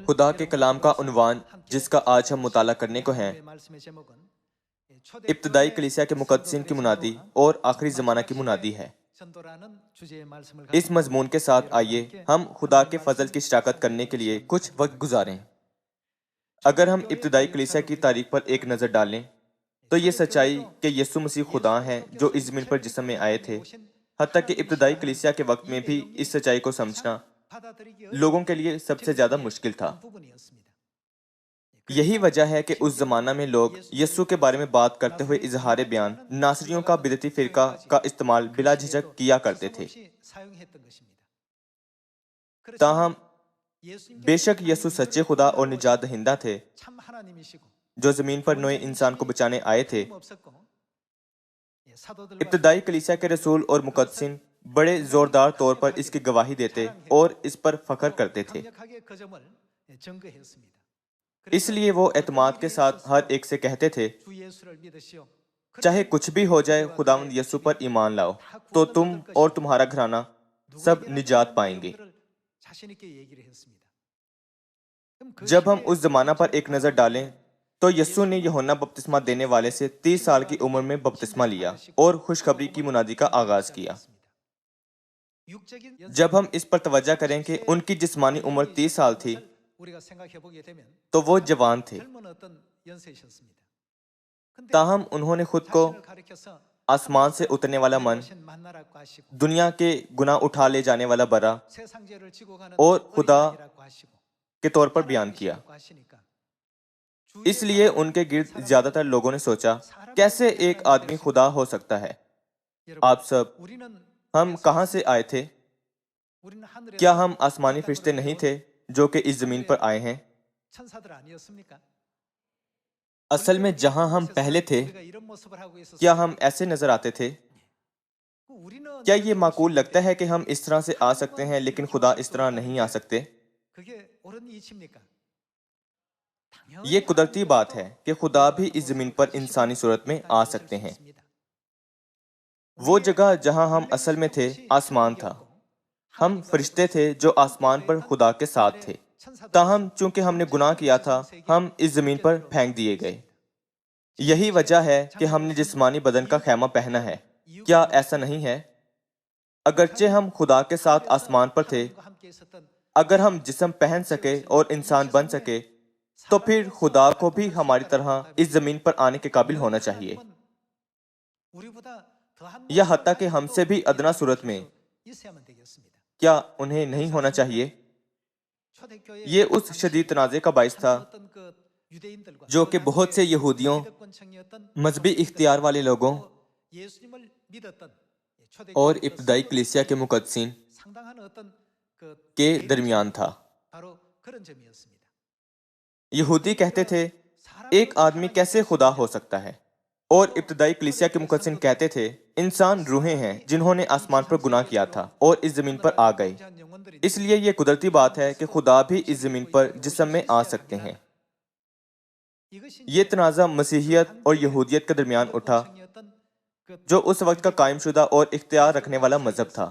خدا کے کلام کا عنوان جس کا آج ہم مطالعہ کرنے کو ہیں، ابتدائی کلیسیا کے مقدسین کی منادی اور آخری زمانہ کی منادی ہے۔ اس مضمون کے ساتھ آئیے ہم خدا کے فضل کی شراکت کرنے کے لیے کچھ وقت گزاریں۔ اگر ہم ابتدائی کلیسیا کی تاریخ پر ایک نظر ڈالیں تو یہ سچائی کہ یسوع مسیح خدا ہیں جو اس زمین پر جسم میں آئے تھے، حتیٰ کہ ابتدائی کلیسیا کے وقت میں بھی اس سچائی کو سمجھنا لوگوں کے لیے سب سے زیادہ مشکل تھا۔ یہی وجہ ہے کہ اس زمانہ میں لوگ یسوع کے بارے میں بات کرتے ہوئے اظہار بیان ناصریوں کا بدعتی فرقہ کا استعمال بلا جھجک کیا کرتے تھے۔ تاہم بے شک یسوع سچے خدا اور نجات دہندہ تھے جو زمین پر نوئے انسان کو بچانے آئے تھے۔ ابتدائی کلیسیا کے رسول اور مقدسین بڑے زوردار طور پر اس کی گواہی دیتے اور اس پر فخر کرتے تھے۔ اس لیے وہ اعتماد کے ساتھ ہر ایک سے کہتے تھے، چاہے کچھ بھی ہو جائے خداوند یسوع پر ایمان لاؤ تو تم اور تمہارا گھرانہ سب نجات پائیں گے۔ جب ہم اس زمانہ پر ایک نظر ڈالیں تو یسوع نے یوحنا بپتسمہ دینے والے سے 30 سال کی عمر میں بپتسمہ لیا اور خوشخبری کی منادی کا آغاز کیا۔ جب ہم اس پر توجہ کریں کہ ان کی جسمانی عمر 30 سال تھی تو وہ جوان تھے، تاہم انہوں نے خود کو آسمان سے اترنے والا من، دنیا کے گناہ اٹھا لے جانے والا برا اور خدا کے طور پر بیان کیا۔ اس لیے ان کے گرد زیادہ تر لوگوں نے سوچا، کیسے ایک آدمی خدا ہو سکتا ہے؟ آپ سب، ہم کہاں سے آئے تھے؟ کیا ہم آسمانی فرشتے نہیں تھے جو کہ اس زمین پر آئے ہیں؟ اصل میں جہاں ہم پہلے تھے کیا ہم ایسے نظر آتے تھے؟ کیا یہ معقول لگتا ہے کہ ہم اس طرح سے آ سکتے ہیں لیکن خدا اس طرح نہیں آ سکتے؟ یہ قدرتی بات ہے کہ خدا بھی اس زمین پر انسانی صورت میں آ سکتے ہیں۔ وہ جگہ جہاں ہم اصل میں تھے آسمان تھا۔ ہم فرشتے تھے جو آسمان پر خدا کے ساتھ تھے، تاہم چونکہ ہم نے گناہ کیا تھا ہم اس زمین پر پھینک دیے گئے۔ یہی وجہ ہے کہ ہم نے جسمانی بدن کا خیمہ پہنا ہے۔ کیا ایسا نہیں ہے؟ اگرچہ ہم خدا کے ساتھ آسمان پر تھے، اگر ہم جسم پہن سکے اور انسان بن سکے تو پھر خدا کو بھی ہماری طرح اس زمین پر آنے کے قابل ہونا چاہیے، یا حتیٰ کہ ہم سے بھی ادنا صورت میں کیا انہیں نہیں ہونا چاہیے؟ یہ اس شدید تنازع کا باعث تھا جو کہ بہت سے یہودیوں، مذہبی اختیار والے لوگوں اور ابتدائی کلیسیا کے مقدسین کے درمیان تھا۔ یہودی کہتے تھے، ایک آدمی کیسے خدا ہو سکتا ہے؟ اور ابتدائی کلیسیا کے مقدسین کہتے تھے، انسان روحیں ہیں جنہوں نے آسمان پر گناہ کیا تھا اور اس زمین پر آ گئے، اس لیے یہ قدرتی بات ہے کہ خدا بھی اس زمین پر جسم میں آ سکتے ہیں۔ یہ تنازع مسیحیت اور یہودیت کے درمیان اٹھا جو اس وقت کا قائم شدہ اور اختیار رکھنے والا مذہب تھا۔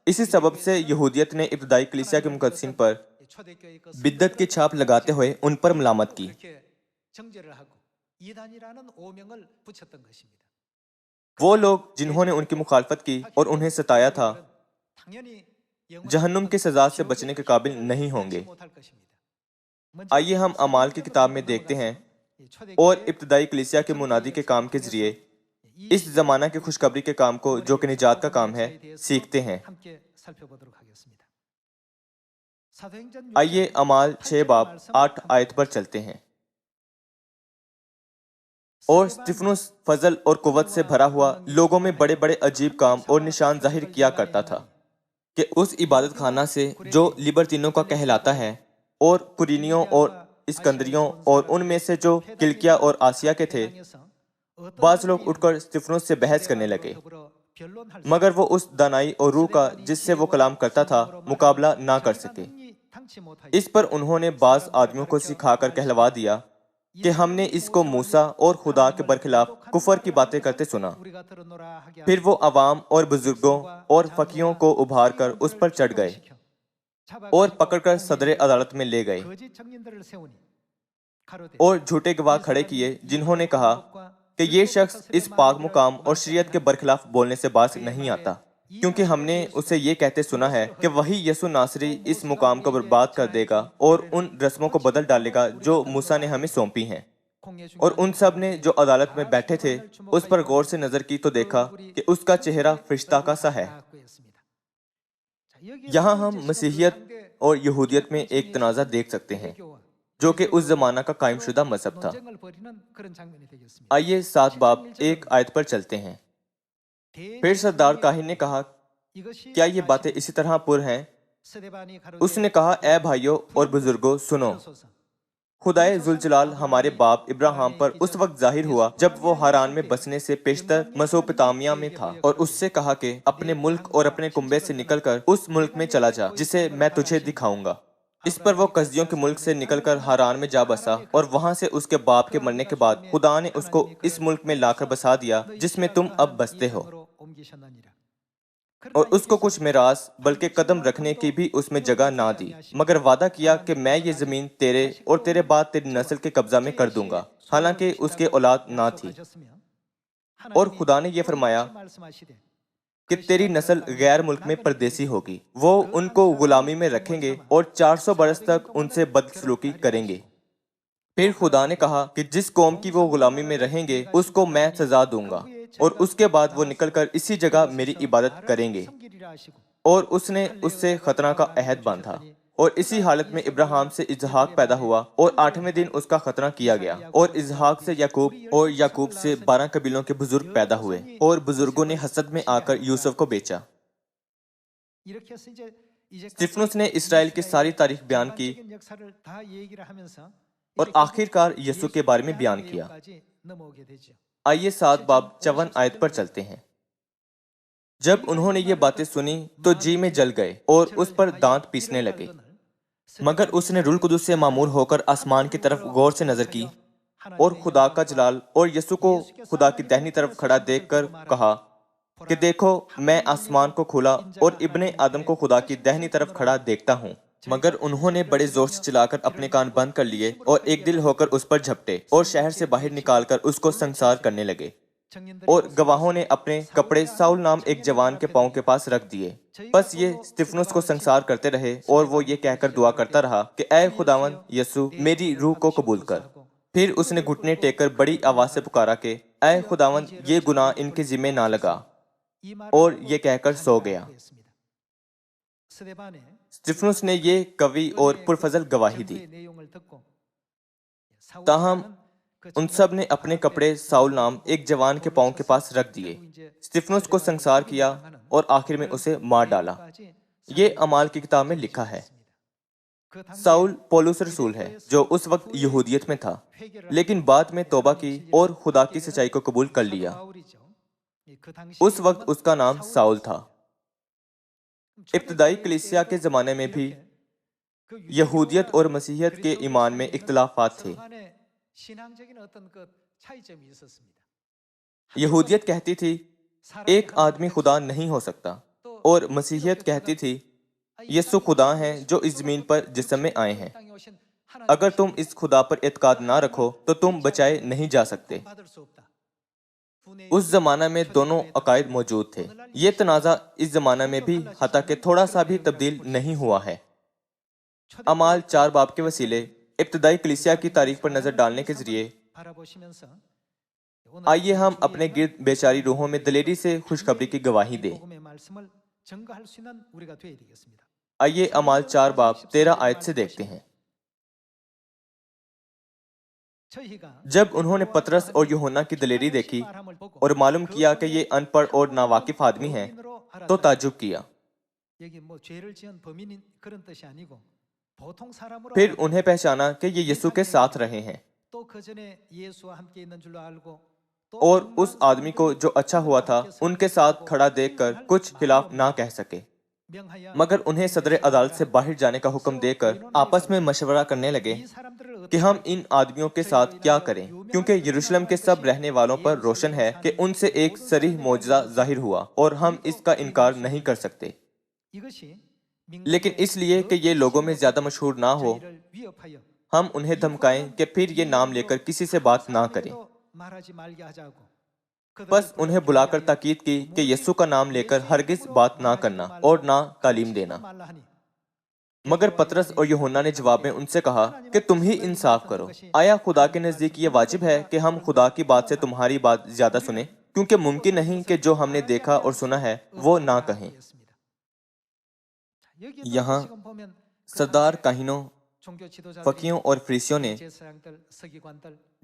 اسی سبب سے یہودیت نے ابتدائی کلیسیا کے مقدسین پر بدعت کی چھاپ لگاتے ہوئے ان پر ملامت کی۔ وہ لوگ جنہوں نے ان کی مخالفت کی اور انہیں ستایا تھا جہنم کی سزا سے بچنے کے قابل نہیں ہوں گے۔ آئیے ہم اعمال کی کتاب میں دیکھتے ہیں اور ابتدائی کلیسیا کے منادی کے کام کے ذریعے اس زمانہ کی خوشخبری کے کام کو جو کہ نجات کا کام ہے سیکھتے ہیں۔ آئیے اعمال 6 باب 8 آیت پر چلتے ہیں۔ اور استفانوس فضل اور قوت سے بھرا ہوا لوگوں میں بڑے بڑے عجیب کام اور نشان ظاہر کیا کرتا تھا کہ اس عبادت خانہ سے جو لبرتینوں کا کہلاتا ہے اور قرینیوں اور اسکندریوں اور ان میں سے جو کلکیا اور آسیا کے تھے، بعض لوگ اٹھ کر استفانوس سے بحث کرنے لگے، مگر وہ اس دانائی اور روح کا جس سے وہ کلام کرتا تھا مقابلہ نہ کر سکے۔ اس پر انہوں نے بعض آدمیوں کو سکھا کر کہلوا دیا کہ ہم نے اس کو موسیٰ اور خدا کے برخلاف کفر کی باتیں کرتے سنا۔ پھر وہ عوام اور بزرگوں اور فقیہوں کو ابھار کر اس پر چڑھ گئے اور پکڑ کر صدر عدالت میں لے گئے اور جھوٹے گواہ کھڑے کیے، جنہوں نے کہا کہ یہ شخص اس پاک مقام اور شریعت کے برخلاف بولنے سے باز نہیں آتا، کیونکہ ہم نے اسے یہ کہتے سنا ہے کہ وہی یسوع ناصری اس مقام کو برباد کر دے گا اور ان رسموں کو بدل ڈالے گا جو موسیٰ نے ہمیں سونپی ہیں۔ اور ان سب نے جو عدالت میں بیٹھے تھے اس پر غور سے نظر کی تو دیکھا کہ اس کا چہرہ فرشتہ کا سا ہے۔ یہاں ہم مسیحیت اور یہودیت میں ایک تنازع دیکھ سکتے ہیں جو کہ اس زمانہ کا قائم شدہ مذہب تھا۔ آئیے 7 باب 1 آیت پر چلتے ہیں۔ پھر سردار کاہن نے کہا، کیا یہ باتیں اسی طرح پر ہیں؟ اس نے کہا، اے بھائیوں اور بزرگوں سنو، خدائے ذوالجلال ہمارے باپ ابراہیم پر اس وقت ظاہر ہوا جب وہ ہاران میں بسنے سے پیشتر مسوپتامیہ میں تھا، اور اس سے کہا کہ اپنے ملک اور اپنے کنبے سے نکل کر اس ملک میں چلا جا جسے میں تجھے دکھاؤں گا۔ اس پر وہ کسدیوں کے ملک سے نکل کر ہاران میں جا بسا، اور وہاں سے اس کے باپ کے مرنے کے بعد خدا نے اس کو اس ملک میں لا کر بسا دیا جس میں تم اب بستے ہو، اور اس کو کچھ میراث بلکہ قدم رکھنے کی بھی اس میں جگہ نہ دی، مگر وعدہ کیا کہ میں یہ زمین تیرے اور تیرے بعد تیری نسل کے قبضہ میں کر دوں گا، حالانکہ اس کے اولاد نہ تھی۔ اور خدا نے یہ فرمایا کہ تیری نسل غیر ملک میں پردیسی ہوگی، وہ ان کو غلامی میں رکھیں گے اور 400 برس تک ان سے بدسلوکی کریں گے۔ پھر خدا نے کہا کہ جس قوم کی وہ غلامی میں رہیں گے اس کو میں سزا دوں گا، اور اس کے بعد وہ نکل کر اسی جگہ میری عبادت کریں گے۔ اور اس نے اس سے ختنہ کا عہد باندھا، اور اسی حالت میں ابراہیم سے اسحاق پیدا ہوا، اور 8ویں دن اس کا ختنہ کیا گیا، اور اسحاق سے یعقوب، اور یعقوب سے 12 قبیلوں کے بزرگ پیدا ہوئے، اور بزرگوں نے حسد میں آ کر یوسف کو بیچا۔ استفنس نے اسرائیل کی ساری تاریخ بیان کی اور آخر کار یسوع کے بارے میں بیان کیا۔ آئیے 7 باب 54 آیت پر چلتے ہیں۔ جب انہوں نے یہ باتیں سنی تو جی میں جل گئے اور اس پر دانت پیسنے لگے، مگر اس نے روح القدس سے معمور ہو کر آسمان کی طرف غور سے نظر کی اور خدا کا جلال اور یسوع کو خدا کی دہنی طرف کھڑا دیکھ کر کہا کہ دیکھو، میں آسمان کو کھولا اور ابن آدم کو خدا کی دہنی طرف کھڑا دیکھتا ہوں۔ مگر انہوں نے بڑے زور سے چلا کر اپنے کان بند کر لیے اور ایک دل ہو کر اس پر جھپٹے اور شہر سے باہر نکال کر اس کو سنسار کرنے لگے۔ اور گواہوں نے اپنے کپڑے ساؤل نام ایک جوان کے پاؤں کے پاس رکھ دیے۔ بس یہ استفنس کو سنسار کرتے رہے، اور وہ یہ کہہ کر دعا کرتا رہا کہ اے خداوند یسوع، میری روح کو قبول کر۔ پھر اس نے گھٹنے ٹیک کر بڑی آواز سے پکارا کہ اے خداوند، یہ گناہ ان کے ذمہ نہ لگا، اور یہ کہہ کر سو گیا۔ استفنس نے یہ قوی اور پرفضل گواہی دی۔ تاہم ان سب نے اپنے کپڑے ساؤل نام ایک جوان کے پاؤں کے پاس رکھ دیے، استفنس کو سنسار کیا اور آخر میں اسے مار ڈالا۔ یہ اعمال کی کتاب میں لکھا ہے۔ ساؤل پولس رسول ہے جو اس وقت یہودیت میں تھا، لیکن بعد میں توبہ کی اور خدا کی سچائی کو قبول کر لیا۔ اس وقت اس کا نام ساؤل تھا۔ ابتدائی کلیسیا کے زمانے میں بھی یہودیت اور مسیحیت کے ایمان میں اختلافات تھے۔ یہودیت کہتی تھی ایک آدمی خدا نہیں ہو سکتا، اور مسیحیت کہتی تھی یسوع خدا ہیں جو اس زمین پر جسم میں آئے ہیں۔ اگر تم اس خدا پر اعتقاد نہ رکھو تو تم بچائے نہیں جا سکتے۔ اس زمانہ میں دونوں عقائد موجود تھے۔ یہ تنازع اس زمانہ میں بھی حتیٰ کہ تھوڑا سا بھی تبدیل نہیں ہوا ہے۔ اعمال 4 باب کے وسیلے ابتدائی کلیسیا کی تاریخ پر نظر ڈالنے کے ذریعے آئیے ہم اپنے گرد بیچاری روحوں میں دلیری سے خوشخبری کی گواہی دیں۔ آئیے اعمال 4 باب 13 آیت سے دیکھتے ہیں۔ جب انہوں نے پطرس اور یوحنا کی دلیری دیکھی اور معلوم کیا کہ یہ ان پڑھ اور ناواقف آدمی ہیں تو تعجب کیا۔ پھر انہیں پہچانا کہ یہ یسوع کے ساتھ رہے ہیں، اور اس آدمی کو جو اچھا ہوا تھا ان کے ساتھ کھڑا دیکھ کر کچھ خلاف نہ کہہ سکے، مگر انہیں صدر عدالت سے باہر جانے کا حکم دے کر آپس میں مشورہ کرنے لگے کہ ہم ان آدمیوں کے ساتھ کیا کریں، کیونکہ یروشلم کے سب رہنے والوں پر روشن ہے کہ ان سے ایک صریح معجزہ ظاہر ہوا اور ہم اس کا انکار نہیں کر سکتے، لیکن اس لیے کہ یہ لوگوں میں زیادہ مشہور نہ ہو، ہم انہیں دھمکائیں کہ پھر یہ نام لے کر کسی سے بات نہ کریں۔ بس انہیں بلا کر تاکید کی کہ یسوع کا نام لے کر ہرگز بات نہ کرنا اور نہ تعلیم دینا۔ مگر پطرس اور یوحنا نے جواب میں ان سے کہا کہ تم ہی انصاف کرو، آیا خدا کے نزدیک یہ واجب ہے کہ ہم خدا کی بات سے تمہاری بات زیادہ سنیں؟ کیونکہ ممکن نہیں کہ جو ہم نے دیکھا اور سنا ہے وہ نہ کہیں۔ یہاں سردار کاہنوں، فقیہوں اور فریسیوں نے،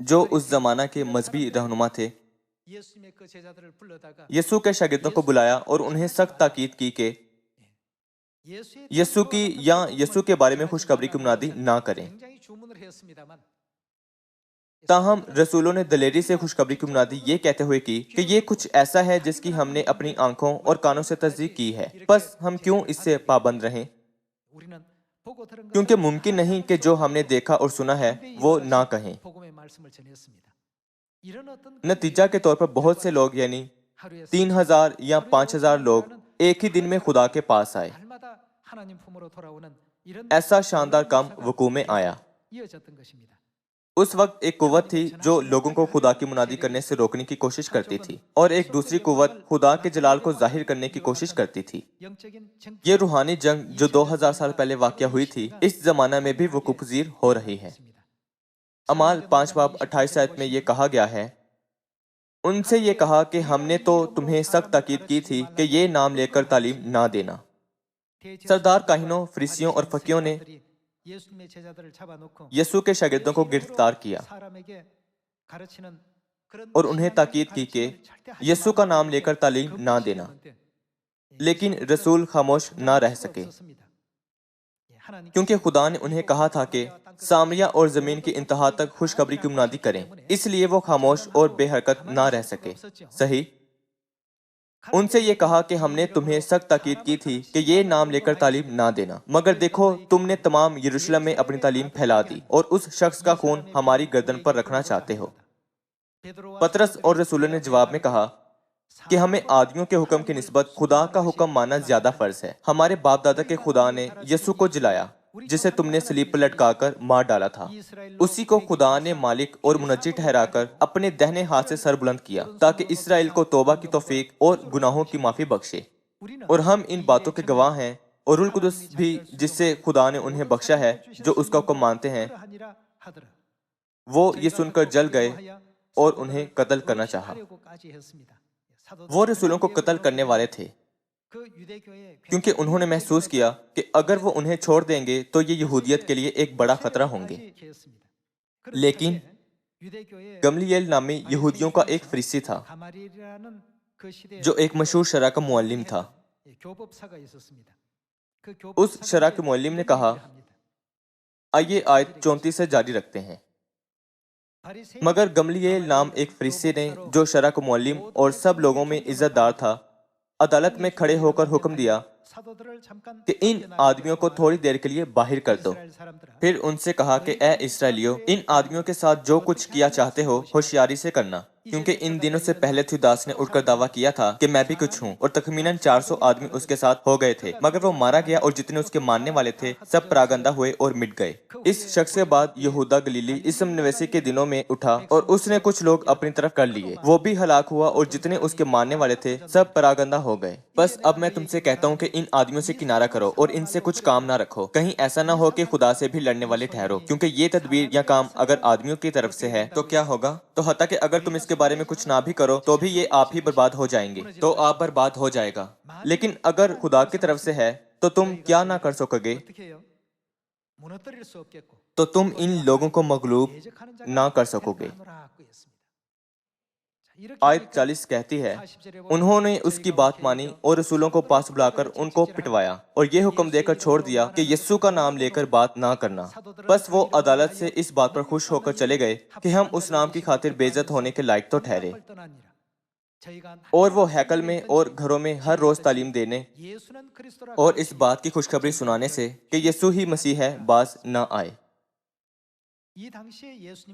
جو اس زمانہ کے مذہبی رہنما تھے، یسوع کے شاگردوں کو بلایا اور انہیں سخت تاکید کی کہ یسوع کی یا یسوع کے بارے میں خوشخبری کی منادی نہ کریں۔ تاہم رسولوں نے دلیری سے خوشخبری کی منادی یہ کہتے ہوئے کی کہ یہ کچھ ایسا ہے جس کی ہم نے اپنی آنکھوں اور کانوں سے تصدیق کی ہے، بس ہم کیوں اس سے پابند رہیں؟ کیونکہ ممکن نہیں کہ جو ہم نے دیکھا اور سنا ہے وہ نہ کہیں۔ نتیجہ کے طور پر بہت سے لوگ، یعنی 3000 یا 5000 لوگ ایک ہی دن میں خدا کے پاس آئے۔ ایسا شاندار کام وقوع میں آیا۔ اس وقت ایک قوت تھی جو لوگوں کو خدا کی منادی کرنے سے روکنے کی کوشش کرتی تھی، اور ایک دوسری قوت خدا کے جلال کو ظاہر کرنے کی کوشش کرتی تھی۔ یہ روحانی جنگ جو 2000 سال پہلے واقع ہوئی تھی، اس زمانہ میں بھی وقوع پذیر ہو رہی ہے۔ اعمال 5 باب 28 آیت میں یہ کہا گیا ہے، ان سے یہ کہا کہ ہم نے تو تمہیں سخت تاکید کی تھی کہ یہ نام لے کر تعلیم نہ دینا۔ سردار کاہنوں، فریسیوں اور فقیہوں نے یسوع کے شاگردوں کو گرفتار کیا اور انہیں تاکید کی کہ یسوع کا نام لے کر تعلیم نہ دینا، لیکن رسول خاموش نہ رہ سکے، کیونکہ خدا نے انہیں کہا تھا کہ سامریہ اور زمین کی انتہا تک خوشخبری کی منادی کریں، اس لیے وہ خاموش اور بے حرکت نہ رہ سکے۔ صحیح؟ ان سے یہ کہا کہ ہم نے تمہیں سخت تاکید کی تھی کہ یہ نام لے کر تعلیم نہ دینا، مگر دیکھو تم نے تمام یروشلم میں اپنی تعلیم پھیلا دی اور اس شخص کا خون ہماری گردن پر رکھنا چاہتے ہو۔ پطرس اور رسولوں نے جواب میں کہا کہ ہمیں آدمیوں کے حکم کی نسبت خدا کا حکم ماننا زیادہ فرض ہے۔ ہمارے باپ دادا کے خدا نے یسوع کو جلایا جسے تم نے صلیب پر لٹکا کر مار ڈالا تھا، اسی کو خدا نے مالک اور منجی ٹھہرا کر اپنے دہنے ہاتھ سے سر بلند کیا تاکہ اسرائیل کو توبہ کی توفیق اور گناہوں کی معافی بخشے، اور ہم ان باتوں کے گواہ ہیں، اور روح القدس بھی جس سے خدا نے انہیں بخشا ہے جو اس کا حکم مانتے ہیں۔ وہ یہ سن کر جل گئے اور انہیں قتل کرنا چاہا۔ وہ رسولوں کو قتل کرنے والے تھے، کیونکہ انہوں نے محسوس کیا کہ اگر وہ انہیں چھوڑ دیں گے تو یہ یہودیت کے لیے ایک بڑا خطرہ ہوں گے۔ لیکن گملیل نامی یہودیوں کا ایک فریسی تھا جو ایک مشہور شرح کا معلم تھا۔ اس شرح کے معلم نے کہا، آئیے آیت 34 سے جاری رکھتے ہیں۔ مگر گملیل نام ایک فریسی نے، جو شرح کا معلم اور سب لوگوں میں عزت دار تھا، عدالت میں کھڑے ہو کر حکم دیا کہ ان آدمیوں کو تھوڑی دیر کے لیے باہر کر دو۔ پھر ان سے کہا کہ اے اسرائیلیو، ان آدمیوں کے ساتھ جو کچھ کیا چاہتے ہو ہوشیاری سے کرنا، کیونکہ ان دنوں سے پہلے تھیوداس نے اٹھ کر دعویٰ کیا تھا کہ میں بھی کچھ ہوں، اور تخمیناً 400 آدمی اس کے ساتھ ہو گئے تھے، مگر وہ مارا گیا اور جتنے اس کے ماننے والے تھے سب پراگندہ ہوئے اور مٹ گئے۔ اس شخص کے بعد یہودا گلیلی اسم نویسی کے دنوں میں اٹھا اور اس نے کچھ لوگ اپنی طرف کر لیے، وہ بھی ہلاک ہوا اور جتنے اس کے ماننے والے تھے سب پراگندہ ہو گئے۔ بس اب میں تم سے کہتا ہوں کہ ان آدمیوں سے کنارہ کرو اور ان سے کچھ کام نہ رکھو، کہیں ایسا نہ ہو کہ خدا سے بھی لڑنے والے ٹھہرو، کیونکہ یہ تدبیر یا کام اگر آدمیوں کی طرف سے ہے تو کیا ہوگا؟ تو حتیٰ کہ اگر تم اس کے بارے میں کچھ نہ بھی کرو تو بھی یہ آپ ہی برباد ہو جائیں گے، تو آپ برباد ہو جائے گا۔ لیکن اگر خدا کی طرف سے ہے تو تم کیا نہ کر سکو گے؟ تو تم ان لوگوں کو مغلوب نہ کر سکو گے۔ آیت 40 کہتی ہے، انہوں نے اس کی بات مانی اور رسولوں کو پاس بلا کر ان کو پٹوایا اور یہ حکم دے کر چھوڑ دیا کہ یسوع کا نام لے کر بات نہ کرنا۔ بس وہ عدالت سے اس بات پر خوش ہو کر چلے گئے کہ ہم اس نام کی خاطر بے عزت ہونے کے لائق تو ٹھہرے، اور وہ ہیکل میں اور گھروں میں ہر روز تعلیم دینے اور اس بات کی خوشخبری سنانے سے کہ یسوع ہی مسیح ہے باز نہ آئے۔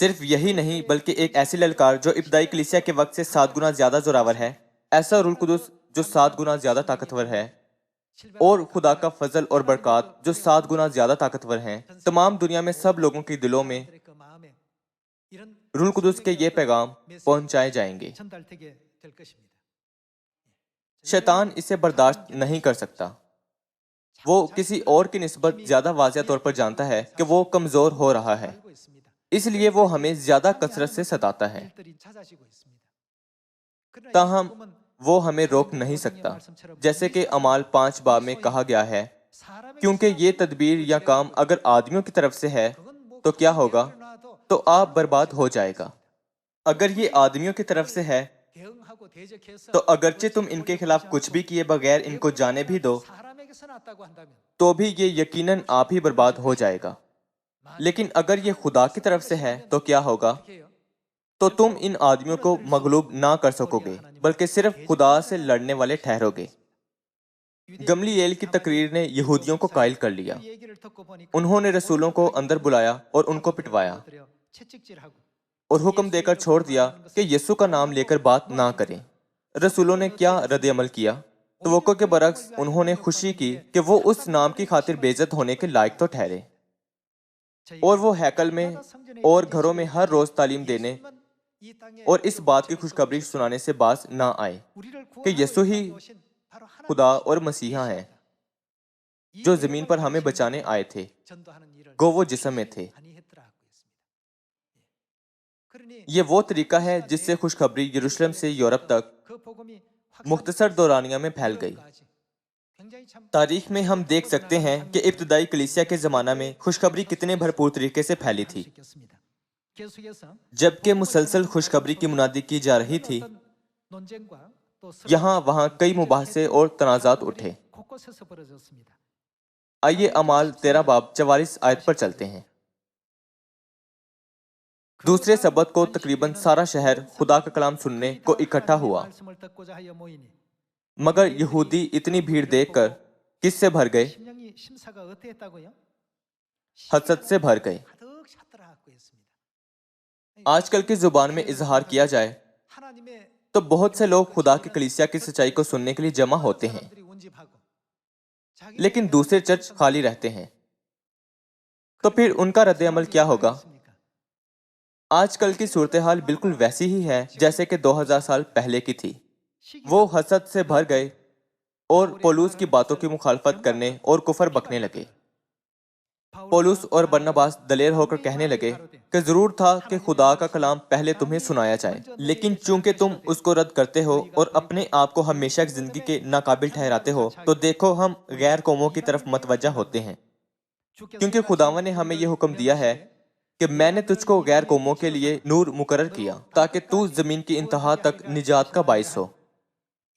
صرف یہی نہیں بلکہ ایک ایسی للکار جو ابتدائی کلیسیا کے وقت سے 7 گنا زیادہ زوراور ہے، ایسا روح القدس جو 7 گنا زیادہ طاقتور ہے، اور خدا کا فضل اور برکات جو 7 گنا زیادہ طاقتور ہیں، تمام دنیا میں سب لوگوں کے دلوں میں روح القدس کے یہ پیغام پہنچائے جائیں گے۔ شیطان اسے برداشت نہیں کر سکتا۔ وہ کسی اور کی نسبت زیادہ واضح طور پر جانتا ہے کہ وہ کمزور ہو رہا ہے، اس لیے وہ ہمیں زیادہ کثرت سے ستاتا ہے، تاہم وہ ہمیں روک نہیں سکتا، جیسے کہ اعمال 5 باب میں کہا گیا ہے، کیونکہ یہ تدبیر یا کام اگر آدمیوں کی طرف سے ہے تو کیا ہوگا؟ تو آپ برباد ہو جائے گا۔ اگر یہ آدمیوں کی طرف سے ہے تو اگرچہ تم ان کے خلاف کچھ بھی کیے بغیر ان کو جانے بھی دو تو بھی یہ یقیناً آپ ہی برباد ہو جائے گا، لیکن اگر یہ خدا کی طرف سے ہے تو کیا ہوگا؟ تو تم ان آدمیوں کو مغلوب نہ کر سکو گے بلکہ صرف خدا سے لڑنے والے ٹھہرو گے۔ گملییل کی تقریر نے یہودیوں کو قائل کر لیا۔ انہوں نے رسولوں کو اندر بلایا اور ان کو پٹوایا اور حکم دے کر چھوڑ دیا کہ یسوع کا نام لے کر بات نہ کریں۔ رسولوں نے کیا رد عمل کیا؟ توقع کے برعکس انہوں نے خوشی کی کہ وہ اس نام کی خاطر بے عزت ہونے کے لائق تو ٹھہرے، اور وہ ہیکل میں اور گھروں میں ہر روز تعلیم دینے اور اس بات کی خوشخبری سنانے سے باز نہ آئے کہ یسوع ہی خدا اور مسیحا ہیں جو زمین پر ہمیں بچانے آئے تھے، گو وہ جسم میں تھے۔ یہ وہ طریقہ ہے جس سے خوشخبری یروشلم سے یورپ تک مختصر دورانیہ میں پھیل گئی۔ تاریخ میں ہم دیکھ سکتے ہیں کہ ابتدائی کلیسیا کے زمانہ میں خوشخبری کتنے بھرپور طریقے سے پھیلی تھی۔ جبکہ مسلسل خوشخبری کی منادی کی جا رہی تھی، یہاں وہاں کئی مباحثے اور تنازعات اٹھے۔ آئیے اعمال 13 باب 44 آیت پر چلتے ہیں۔ دوسرے سبت کو تقریباً سارا شہر خدا کا کلام سننے کو اکٹھا ہوا، مگر یہودی اتنی بھیڑ دیکھ کر کس سے بھر گئے؟ حسد سے بھر گئے۔ آج کل کی زبان میں اظہار کیا جائے تو بہت سے لوگ خدا کی کلیسیا کی سچائی کو سننے کے لیے جمع ہوتے ہیں، لیکن دوسرے چرچ خالی رہتے ہیں، تو پھر ان کا رد عمل کیا ہوگا؟ آج کل کی صورتحال بالکل ویسی ہی ہے جیسے کہ 2000 سال پہلے کی تھی۔ وہ حسد سے بھر گئے اور پولوس کی باتوں کی مخالفت کرنے اور کفر بکنے لگے۔ پولوس اور برناباس دلیر ہو کر کہنے لگے کہ ضرور تھا کہ خدا کا کلام پہلے تمہیں سنایا جائے، لیکن چونکہ تم اس کو رد کرتے ہو اور اپنے آپ کو ہمیشہ کی زندگی کے ناقابل ٹھہراتے ہو، تو دیکھو ہم غیر قوموں کی طرف متوجہ ہوتے ہیں، کیونکہ خداوند نے ہمیں یہ حکم دیا ہے کہ میں نے تجھ کو غیر قوموں کے لیے نور مقرر کیا تاکہ تو زمین کی انتہا تک نجات کا باعث ہو۔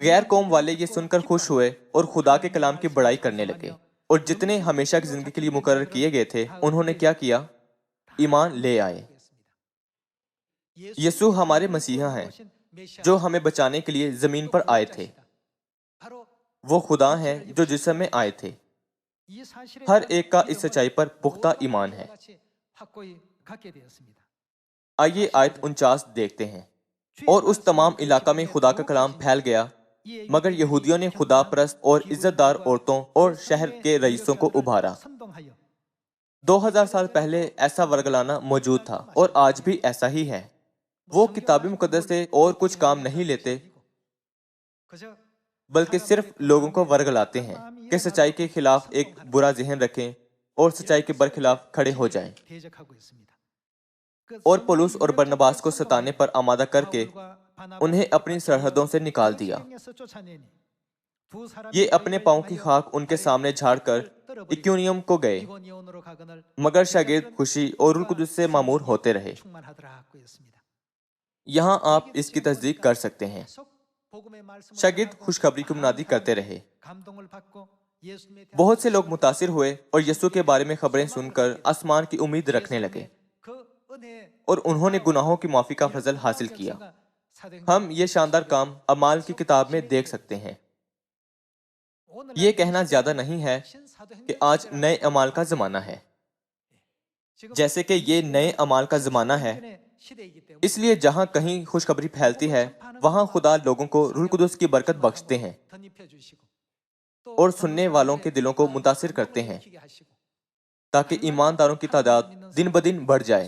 غیر قوم والے یہ سن کر خوش ہوئے اور خدا کے کلام کی بڑائی کرنے لگے، اور جتنے ہمیشہ کی زندگی کے لیے مقرر کیے گئے تھے انہوں نے کیا کیا؟ ایمان لے آئے۔ یسوع ہمارے مسیحا ہیں جو ہمیں بچانے کے لیے زمین پر آئے تھے۔ وہ خدا ہیں جو جسم میں آئے تھے۔ ہر ایک کا اس سچائی پر پختہ ایمان ہے۔ آئیے آیت 49 دیکھتے ہیں۔ اور اس تمام علاقہ میں خدا کا کلام پھیل گیا، مگر یہودیوں نے خدا پرست اور عزت دار عورتوں اور شہر کے رئیسوں کو ابھارا۔ 2000 سال پہلے ایسا ورگلانا موجود تھا اور آج بھی ایسا ہی ہے۔ وہ کتاب مقدس سے اور کچھ کام نہیں لیتے بلکہ صرف لوگوں کو ورگلاتے ہیں کہ سچائی کے خلاف ایک برا ذہن رکھیں اور سچائی کے برخلاف کھڑے ہو جائیں، اور پولس اور برناباس کو ستانے پر آمادہ کر کے انہیں اپنی سرحدوں سے نکال دیا۔ یہ اپنے پاؤں کی خاک ان کے سامنے جھاڑ کر اکیونیم کو گئے، مگر شاگرد خوشی اور روح القدس سے معمور ہوتے رہے۔ یہاں آپ اس کی تصدیق کر سکتے ہیں۔ شاگرد خوشخبری کی منادی کرتے رہے۔ بہت سے لوگ متاثر ہوئے اور یسوع کے بارے میں خبریں سن کر آسمان کی امید رکھنے لگے، اور انہوں نے گناہوں کی معافی کا فضل حاصل کیا۔ ہم یہ شاندار کام اعمال کی کتاب میں دیکھ سکتے ہیں۔ یہ کہنا زیادہ نہیں ہے کہ آج نئے اعمال کا زمانہ ہے۔ جیسے کہ یہ نئے اعمال کا زمانہ ہے اس لیے جہاں کہیں خوشخبری پھیلتی ہے وہاں خدا لوگوں کو روح القدس کی برکت بخشتے ہیں اور سننے والوں کے دلوں کو متاثر کرتے ہیں تاکہ ایمانداروں کی تعداد دن بدن بڑھ جائے۔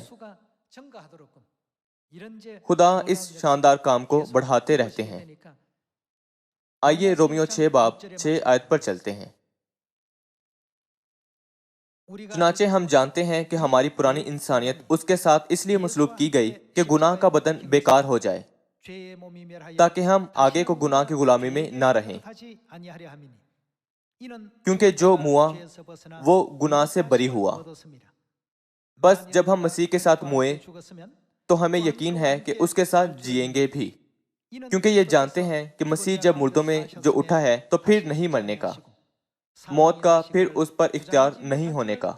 خدا اس شاندار کام کو بڑھاتے رہتے ہیں۔ آئیے رومیو 6 باب 6 آیت پر چلتے ہیں۔ چنانچہ ہم جانتے ہیں کہ ہماری پرانی انسانیت اس کے ساتھ اس لیے مسلوب کی گئی کہ گناہ کا بدن بیکار ہو جائے تاکہ ہم آگے کو گناہ کی غلامی میں نہ رہیں، کیونکہ جو موا وہ گناہ سے بری ہوا۔ بس جب ہم مسیح کے ساتھ موئے تو ہمیں یقین ہے کہ اس کے ساتھ جئیں گے بھی، کیونکہ یہ جانتے ہیں کہ مسیح جب مردوں میں جو اٹھا ہے تو پھر نہیں مرنے کا، موت کا پھر اس پر اختیار نہیں ہونے کا،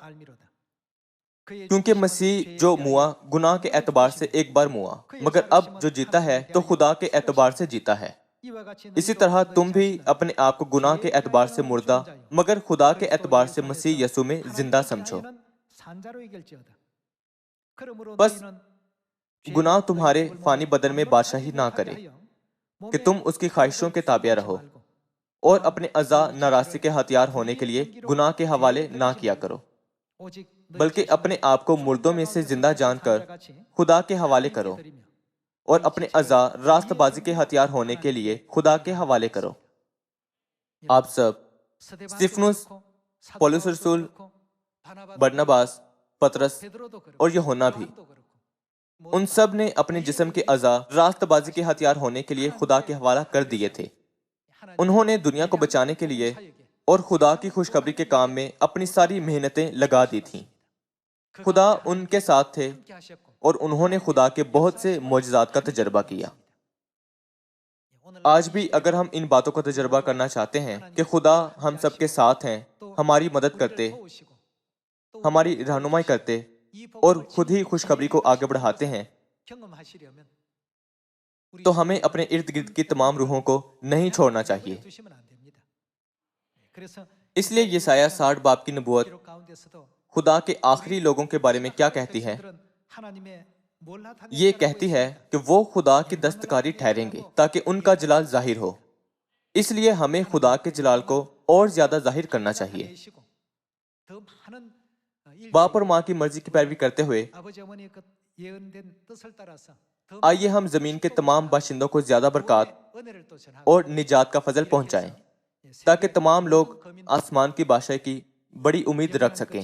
کیونکہ مسیح جو موا گناہ کے اعتبار سے ایک بار موا، مگر اب جو جیتا ہے تو خدا کے اعتبار سے جیتا ہے۔ اسی طرح تم بھی اپنے آپ کو گناہ کے اعتبار سے مردہ مگر خدا کے اعتبار سے مسیح یسوع میں زندہ سمجھو۔ بس گناہ تمہارے فانی بدن میں بادشاہی نہ کرے کہ تم اس کی خواہشوں کے تابع رہو، اور اپنے اعضاء ناراستی کے ہتھیار ہونے کے لیے گناہ کے حوالے نہ کیا کرو، بلکہ اپنے آپ کو مردوں میں سے زندہ جان کر خدا کے حوالے کرو، اور اپنے اعضاء راست بازی کے ہتھیار ہونے کے لیے خدا کے حوالے کرو۔ آپ سب استفانوس، پولس رسول، برناباس، پطرس اور یوحنا بھی، ان سب نے اپنے جسم کے اعضاء راست بازی کے ہتھیار ہونے کے لیے خدا کے حوالہ کر دیے تھے۔ انہوں نے دنیا کو بچانے کے لیے اور خدا کی خوشخبری کے کام میں اپنی ساری محنتیں لگا دی تھیں۔ خدا ان کے ساتھ تھے اور انہوں نے خدا کے بہت سے معجزات کا تجربہ کیا۔ آج بھی اگر ہم ان باتوں کا تجربہ کرنا چاہتے ہیں کہ خدا ہم سب کے ساتھ ہیں، ہماری مدد کرتے، ہماری رہنمائی کرتے اور خود ہی خوشخبری کو آگے بڑھاتے ہیں، تو ہمیں اپنے ارد گرد کی تمام روحوں کو نہیں چھوڑنا چاہیے۔ اس لیے یسایہ 60 باب کی نبوت خدا کے آخری لوگوں کے بارے میں کیا کہتی ہے؟ یہ کہتی ہے کہ وہ خدا کی دستکاری ٹھہریں گے تاکہ ان کا جلال ظاہر ہو۔ اس لیے ہمیں خدا کے جلال کو اور زیادہ ظاہر کرنا چاہیے۔ باپ اور ماں کی مرضی کی پیروی کرتے ہوئے آئیے ہم زمین کے تمام باشندوں کو زیادہ برکات اور نجات کا فضل پہنچائیں تاکہ تمام لوگ آسمان کی بادشاہی کی بڑی امید رکھ سکیں۔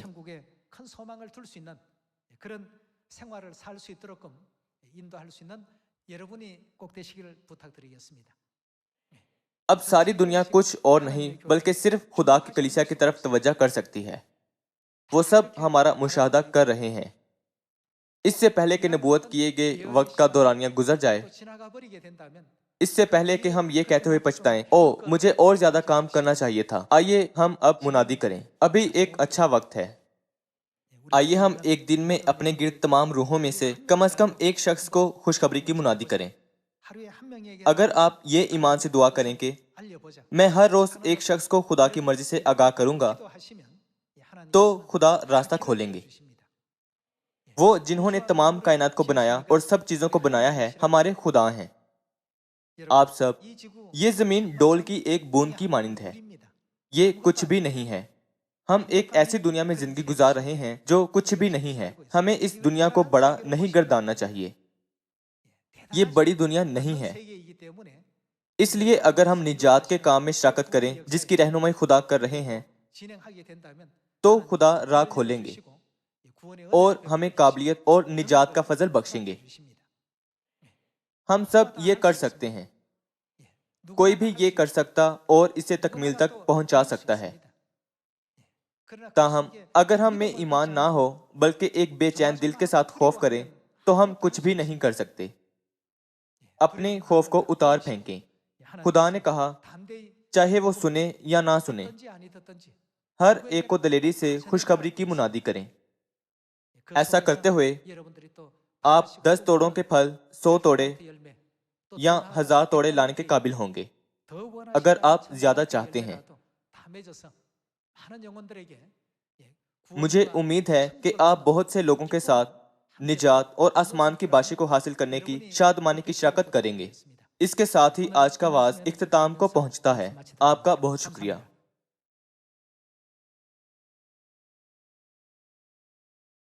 اب ساری دنیا کچھ اور نہیں بلکہ صرف خدا کی کلیسیا کی طرف توجہ کر سکتی ہے۔ وہ سب ہمارا مشاہدہ کر رہے ہیں۔ اس سے پہلے کہ نبوت کیے گئے وقت کا دورانیہ گزر جائے، اس سے پہلے کہ ہم یہ کہتے ہوئے پچھتائیں، او مجھے اور زیادہ کام کرنا چاہیے تھا، آئیے ہم اب منادی کریں، ابھی ایک اچھا وقت ہے۔ آئیے ہم ایک دن میں اپنے گرد تمام روحوں میں سے کم از کم ایک شخص کو خوشخبری کی منادی کریں۔ اگر آپ یہ ایمان سے دعا کریں کہ میں ہر روز ایک شخص کو خدا کی مرضی سے آگاہ کروں گا، تو خدا راستہ کھولیں گے۔ وہ جنہوں نے تمام کائنات کو بنایا اور سب چیزوں کو بنایا ہے ہمارے خدا ہیں۔ آپ سب، یہ زمین ڈول کی ایک بوند کی مانند ہے، یہ کچھ بھی نہیں ہے۔ ہم ایک ایسی دنیا میں زندگی گزار رہے ہیں جو کچھ بھی نہیں ہے۔ ہمیں اس دنیا کو بڑا نہیں گرداننا چاہیے، یہ بڑی دنیا نہیں ہے۔ اس لیے اگر ہم نجات کے کام میں شراکت کریں جس کی رہنمائی خدا کر رہے ہیں، تو خدا راہ کھولیں گے اور ہمیں قابلیت اور نجات کا فضل بخشیں گے۔ ہم سب یہ کر سکتے ہیں، کوئی بھی یہ کر سکتا اور اسے تکمیل تک پہنچا سکتا ہے۔ تاہم اگر ہم میں ایمان نہ ہو بلکہ ایک بے چین دل کے ساتھ خوف کریں تو ہم کچھ بھی نہیں کر سکتے۔ اپنے خوف کو اتار پھینکیں۔ خدا نے کہا چاہے وہ سنے یا نہ سنے، ہر ایک کو دلیری سے خوشخبری کی منادی کریں۔ ایسا کرتے ہوئے آپ 10 توڑوں کے پھل 100 توڑے یا 1000 توڑے لانے کے قابل ہوں گے اگر آپ زیادہ چاہتے ہیں۔ مجھے امید ہے کہ آپ بہت سے لوگوں کے ساتھ نجات اور آسمان کی باشی کو حاصل کرنے کی شادمانی کی شراکت کریں گے۔ اس کے ساتھ ہی آج کا واعظ اختتام کو پہنچتا ہے۔ آپ کا بہت شکریہ۔